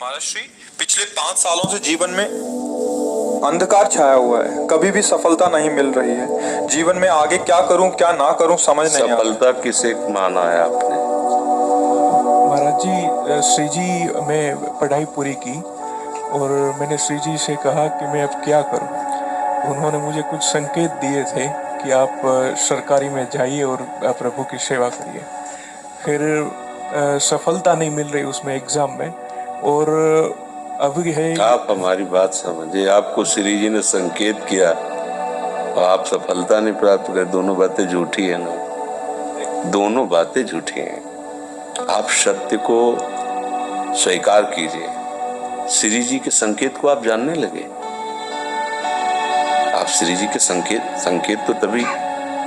महाराष्ट्री पिछले 5 सालों से जीवन में अंधकार छाया हुआ है। कभी भी सफलता नहीं मिल रही है। जीवन में आगे क्या करूं क्या ना करूं समझ नहीं आ रहा। सफलता किसे माना है आपने? महाराज जी, श्री जी मैं पढ़ाई पूरी की और मैंने श्री जी से कहा कि मैं अब क्या करूं। उन्होंने मुझे कुछ संकेत दिए थे कि आप सरकारी में जाइए और प्रभु की सेवा करिए। फिर सफलता नहीं मिल रही उसमें एग्ज़ाम में, और अभी है। आप हमारी बात समझिए। आपको श्री जी ने संकेत किया और आप सफलता नहीं प्राप्त कर, दोनों बातें झूठी है ना, दोनों बातें झूठी हैं। आप सत्य को स्वीकार कीजिए। श्री जी के संकेत को आप जानने लगे। आप श्री जी के संकेत तो तभी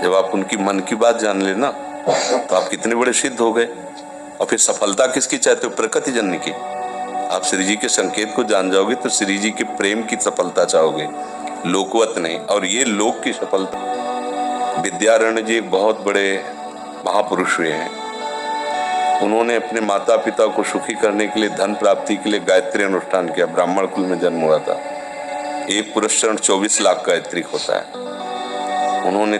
जब आप उनकी मन की बात जान लेना, तो आप कितने बड़े सिद्ध हो गए। और फिर सफलता किसकी चाहते हो? प्रकृति जननी की। आप श्री जी के संकेत को जान जाओगे तो श्री जी के प्रेम की सफलता चाहोगे, लोकवत नहीं। और ये लोक की सफलता। विद्यारण्य जी एक बहुत बड़े महापुरुष हुए हैं। उन्होंने अपने माता पिता को सुखी करने के लिए, धन प्राप्ति के लिए गायत्री अनुष्ठान किया। ब्राह्मण कुल में जन्म हुआ था। एक पुरस्चरण 24 लाख गायत्री होता है। उन्होंने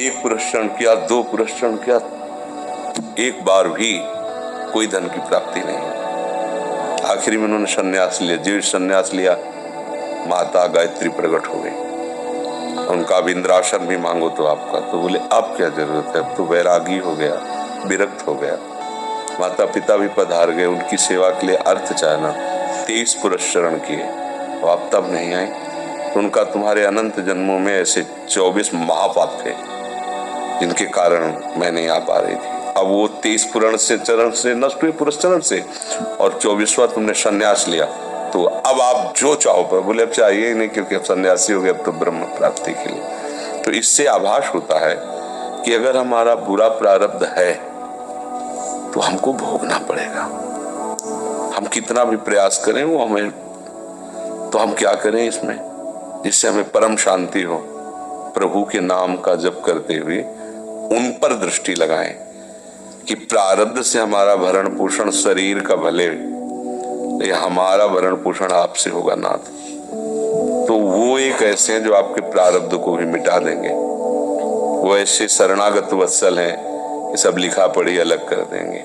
एक पुरस्चरण किया, 2 पुरस्चरण किया, एक बार भी कोई धन की प्राप्ति नहीं। आखिरी में उन्होंने संन्यास लिया। जो संन्यास लिया, माता गायत्री प्रकट हो गई। उनका अब इंद्रासन भी मांगो तो आपका, तो बोले अब क्या जरूरत है, अब तो वैरागी हो गया, विरक्त हो गया। माता पिता भी पधार गए उनकी सेवा के लिए। अर्थ चाहना 23 पुरस्चरण किए, तो आप तब नहीं आए। तो उनका तुम्हारे अनंत जन्मों में ऐसे 24 महापाप थे जिनके कारण मैं नहीं आ पा रही थी। अब वो 23 पुराण से चरण से नष्ट हुए, पुरस्चरण से, और 24वां तुमने संन्यास लिया। तो अब आप जो चाहो पर बोले अब चाहिए ही नहीं, क्योंकि अब सन्यासी हो गए, अब तो ब्रह्म प्राप्ति के लिए। तो इससे आभास होता है कि अगर हमारा बुरा प्रारब्ध है तो हमको भोगना पड़ेगा। हम कितना भी प्रयास करें वो हमें, तो हम क्या करें इसमें जिससे हमें परम शांति हो? प्रभु के नाम का जप करते हुए उन पर दृष्टि लगाएं कि प्रारब्ध से हमारा भरण पोषण शरीर का भले, ये हमारा भरण पोषण आपसे होगा नाथ। तो वो एक ऐसे हैं जो आपके प्रारब्ध को भी मिटा देंगे। वो ऐसे शरणागत वत्सल हैं कि सब लिखा पढ़ी अलग कर देंगे।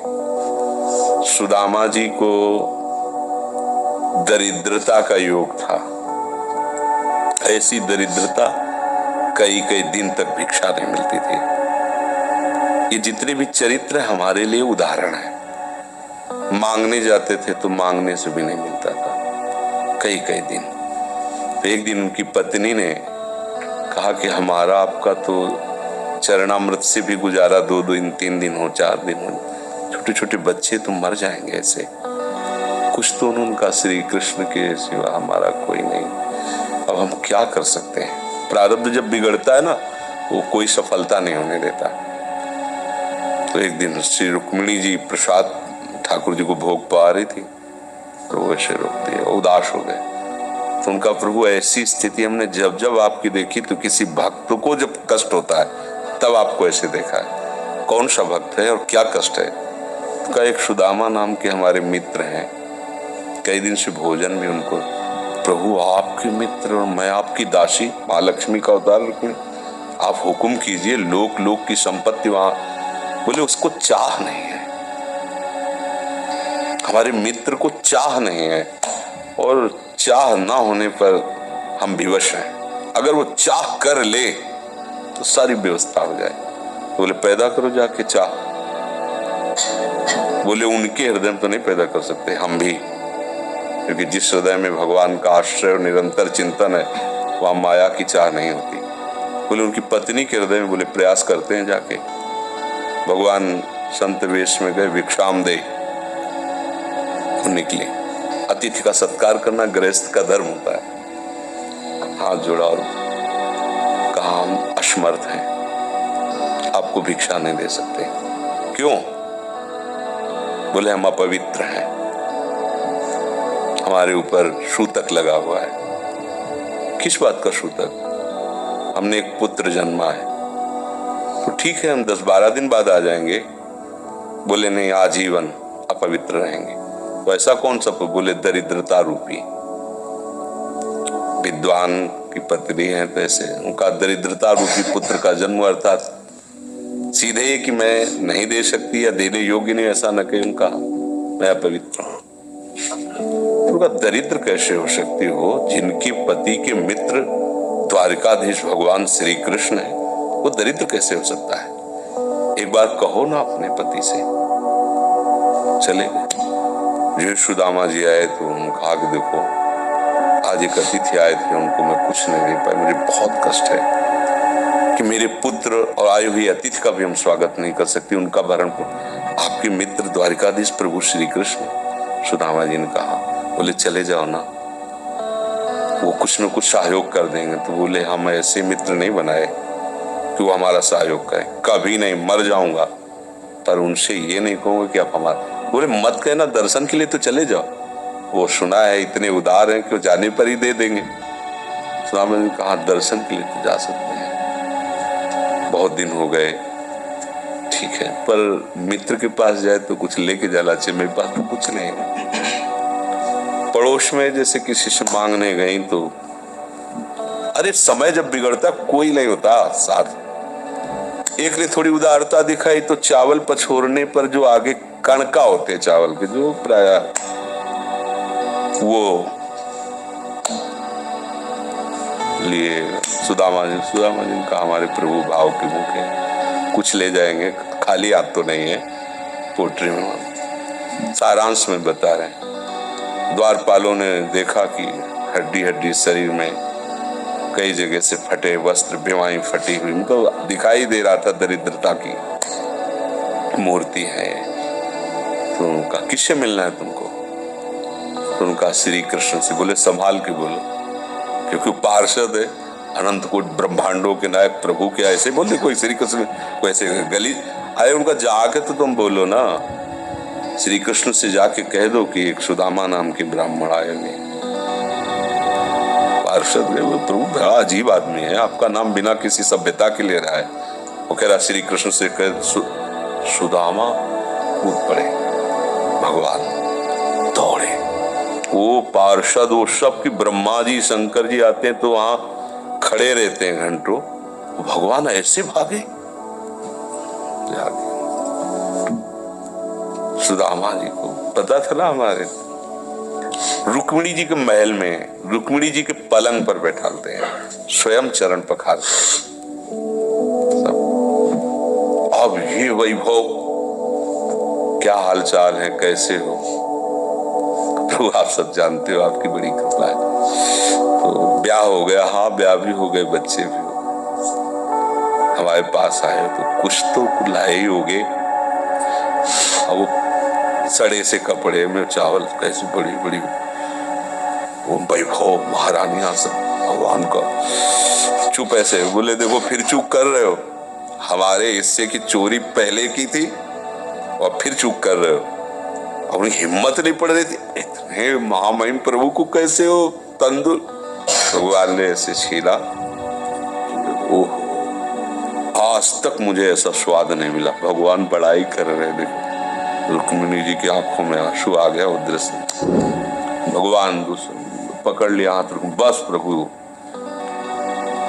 सुदामा जी को दरिद्रता का योग था। ऐसी दरिद्रता कई कई दिन तक भिक्षा नहीं मिलती थी। ये जितने भी चरित्र हमारे लिए उदाहरण है। मांगने जाते थे तो मांगने से भी नहीं मिलता था कई कई दिन। तो एक दिन उनकी पत्नी ने कहा कि हमारा आपका तो चरणामृत से भी गुजारा 2 दिन 3 दिन हो, 4 दिन हो, छोटे छोटे बच्चे तो मर जाएंगे ऐसे। कुछ तो उनका श्री कृष्ण के सिवा हमारा कोई नहीं। अब हम क्या कर सकते हैं? प्रारब्ध जब बिगड़ता है ना, वो कोई सफलता नहीं होने देता। तो एक दिन श्री रुक्मिणी जी प्रसाद ठाकुर जी को भोग पा रही थी, तो वो ऐसे रोक दिया, उदास हो गए। तो उनका प्रभु ऐसी स्थिति हमने जब जब आपकी देखी, तो किसी भक्त को जब कष्ट होता है तब आपको ऐसे देखा है। कौन सा भक्त है और क्या कष्ट है? तो एक सुदामा नाम के हमारे मित्र हैं, कई दिन से भोजन भी उनको, प्रभु आपके मित्र और मैं आपकी दासी, महालक्ष्मी का अवतार रुक्मिणी, आप हुक्म कीजिए, लोक लोक की संपत्ति वहां। बोले उसको चाह नहीं है, हमारे मित्र को चाह नहीं है, और चाह ना होने पर हम विवश हैं। अगर वो चाह कर ले तो सारी व्यवस्था हो जाए। बोले पैदा करो जाके चाह। बोले उनके हृदय में तो नहीं पैदा कर सकते, हम भी, क्योंकि जिस हृदय में भगवान का आश्रय और निरंतर चिंतन है वहां माया की चाह नहीं होती। बोले उनकी पत्नी के हृदय में, बोले प्रयास करते हैं जाके। भगवान संत वेश में गए, भिक्षाम दे निकले। अतिथि का सत्कार करना गृहस्थ का धर्म होता है। हाथ जोड़ा और कहा हम असमर्थ हैं, आपको भिक्षा नहीं दे सकते। क्यों? बोले हम अपवित्र हैं, हमारे ऊपर सूतक लगा हुआ है। किस बात का सूतक? हमने एक पुत्र जन्मा है। तो ठीक है, हम 10-12 दिन बाद आ जाएंगे। बोले नहीं, आजीवन अपवित्र रहेंगे। तो ऐसा कौन सा? बोले दरिद्रता रूपी। विद्वान की पत्नी है तो ऐसे उनका दरिद्रता रूपी पुत्र का जन्म, अर्थात सीधे ये कि मैं नहीं दे सकती या देने योग्य नहीं, ऐसा न कहे उनका मैं अपवित्र हूं। उनका दरिद्र कैसे हो सकती हो? जिनकी पति के मित्र द्वारिकाधीश भगवान श्री कृष्ण है, वो दरिद्र कैसे हो सकता है? एक बार कहो ना अपने पति से। चले गए। जो सुदामा जी आए तो उन्होंने कहा कि देखो आज एक अतिथि आए थे, उनको मैं कुछ नहीं दे पाया, मुझे बहुत कष्ट है कि मेरे पुत्र और आए हुए अतिथि का भी हम स्वागत नहीं कर सकते, उनका भरण आपके मित्र द्वारिकाधीश प्रभु श्री कृष्ण। सुदामा जी ने कहा, बोले चले जाओ ना, वो कुछ न कुछ सहयोग कर देंगे। तो बोले हम ऐसे मित्र नहीं बनाए कि वो हमारा सहयोग करें, कभी नहीं, मर जाऊंगा पर उनसे ये नहीं कहूंगा कि आप हमारा। बोले मत कहना, दर्शन के लिए तो चले जाओ, वो सुना है इतने उदार हैं कि वो जाने पर ही दे देंगे। सुदामा जी ने कहा दर्शन के लिए तो जा सकते हैं, बहुत दिन हो गए, ठीक है, पर मित्र के पास जाए तो कुछ लेके जाना चाहिए, मेरे पास तो कुछ नहीं है। पड़ोस में जैसे किसी से मांगने गई तो अरे समय जब बिगड़ता कोई नहीं होता साथ। एक ने थोड़ी उदारता दिखाई तो चावल पछोरने पर जो आगे कणका होते चावल के, जो प्राय वो लिए सुदामा जी ने कहा हमारे प्रभु भाव के भूखे, कुछ ले जाएंगे, खाली हाथ तो नहीं है। पोट्री में सारांश में बता रहे हैं, द्वारपालों ने देखा कि हड्डी हड्डी शरीर में कई जगह से फटे वस्त्र, बेवाई फटी हुई, उनको दिखाई दे रहा था दरिद्रता की मूर्ति है। तो उनका किससे मिलना है तुमको? तो उनका श्री कृष्ण से। बोले संभाल के बोलो, क्योंकि पार्षद है, अनंत कोट ब्रह्मांडों के नायक प्रभु के ऐसे बोले कोई श्री कृष्ण को ऐसे गली आए, उनका जाके तो तुम बोलो ना, श्री कृष्ण से जाके कह दो कि एक सुदामा नाम के ब्राह्मण आए नहीं। पार्षद गए, प्रभु बड़ा अजीब आदमी है, आपका नाम बिना किसी सभ्यता के ले रहा है। वो कह रहा श्री कृष्ण से कह सुदामा, कूद पड़े, भगवान दौड़े। वो पार्षद वो सब की ब्रह्मा जी शंकर जी आते हैं तो वहां खड़े रहते हैं घंटों, भगवान ऐसे भागे। सुदामा जी को पता था ना, हमारे रुक्मिणी जी के महल में रुक्मिणी जी के पलंग पर बैठाते हैं, स्वयं चरण पखारते। अब ये वैभव, क्या हालचाल है, कैसे हो प्रभु? आप सब जानते हो, आपकी बड़ी कृपा है। तो ब्याह हो गया, हाँ ब्याह भी हो गए, बच्चे भी हो, हमारे पास आए तो कुछ तो लाए ही हो गए। अब वो सड़े से कपड़े में चावल, कैसे बड़ी बड़ी वो वैभव, महारानियां सब, भगवान का। चुप ऐसे बोले, देखो फिर चुप कर रहे हो, हमारे हिस्से की चोरी पहले की थी और फिर चुप कर रहे हो। अपनी हिम्मत नहीं पड़ रही थी, इतने महामहिम प्रभु को कैसे हो तंदुर। भगवान ने ऐसे छीला, ओह आज तक मुझे ऐसा स्वाद नहीं मिला। भगवान बड़ाई कर रहे, देखो रुक्मिणी जी की आंखों में आंसू आ गया, वो दृश्य। भगवान पकड़ लिया हाथ, बस प्रभु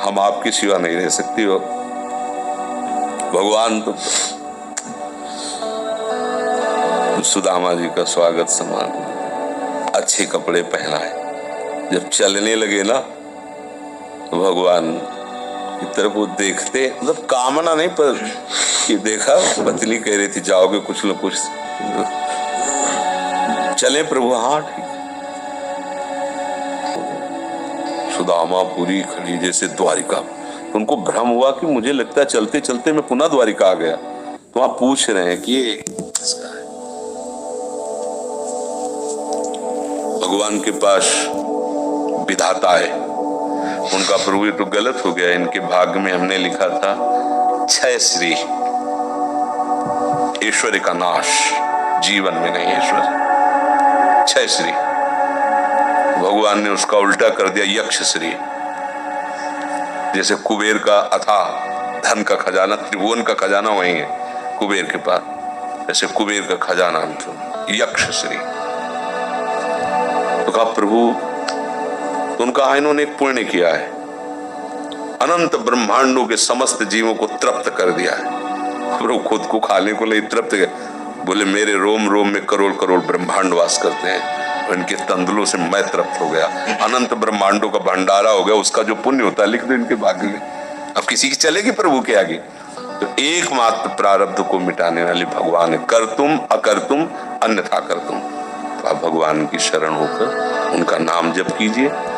हम आपकी सिवा नहीं रह सकती हो। भगवान तो सुदामा जी का स्वागत सम्मान, अच्छे कपड़े पहनाए। जब चलने लगे ना तो भगवान की तरफ वो देखते, मतलब कामना नहीं, पर कि देखा पत्नी कह रही थी जाओगे कुछ न कुछ, चले प्रभु, हाँ ठीक। सुदामा पूरी खड़ी जैसे द्वारिका। तो उनको भ्रम हुआ कि मुझे लगता है चलते चलते मैं पुनः द्वारिका आ गया। तो आप पूछ रहे हैं कि ये किसका है? भगवान के पास विधाता है, उनका प्रभु ये तो गलत हो गया, इनके भाग्य में हमने लिखा था क्षय श्री, ऐश्वर्य का नाश, जीवन में नहीं ऐश्वर्य, क्षय श्री। भगवान ने उसका उल्टा कर दिया यक्ष श्री। जैसे कुबेर का अथाह धन का खजाना, त्रिभुवन का खजाना वही है कुबेर के पास, जैसे कुबेर का खजाना यक्ष श्री। तो कहा प्रभु, तो उनका इन्होंने एक पुण्य किया है, अनंत ब्रह्मांडों के समस्त जीवों को तृप्त कर दिया है। प्रभु खुद को खाने को लिए तृप्त गए, बोले मेरे रोम रोम में करोड़ करोड़ ब्रह्मांड वास करते हैं, और इनके तंदुलों से मैं तृप्त हो गया, अनंत ब्रह्मांडों का भंडारा हो गया। उसका जो पुण्य होता है लिख दो इनके भाग्य में। अब किसी की चलेगी प्रभु के आगे? तो एकमात्र प्रारब्ध को मिटाने वाले भगवान है। कर तुम अकर तुम अन्यथा कर तुम। तो आप भगवान की शरण होकर उनका नाम जप कीजिए,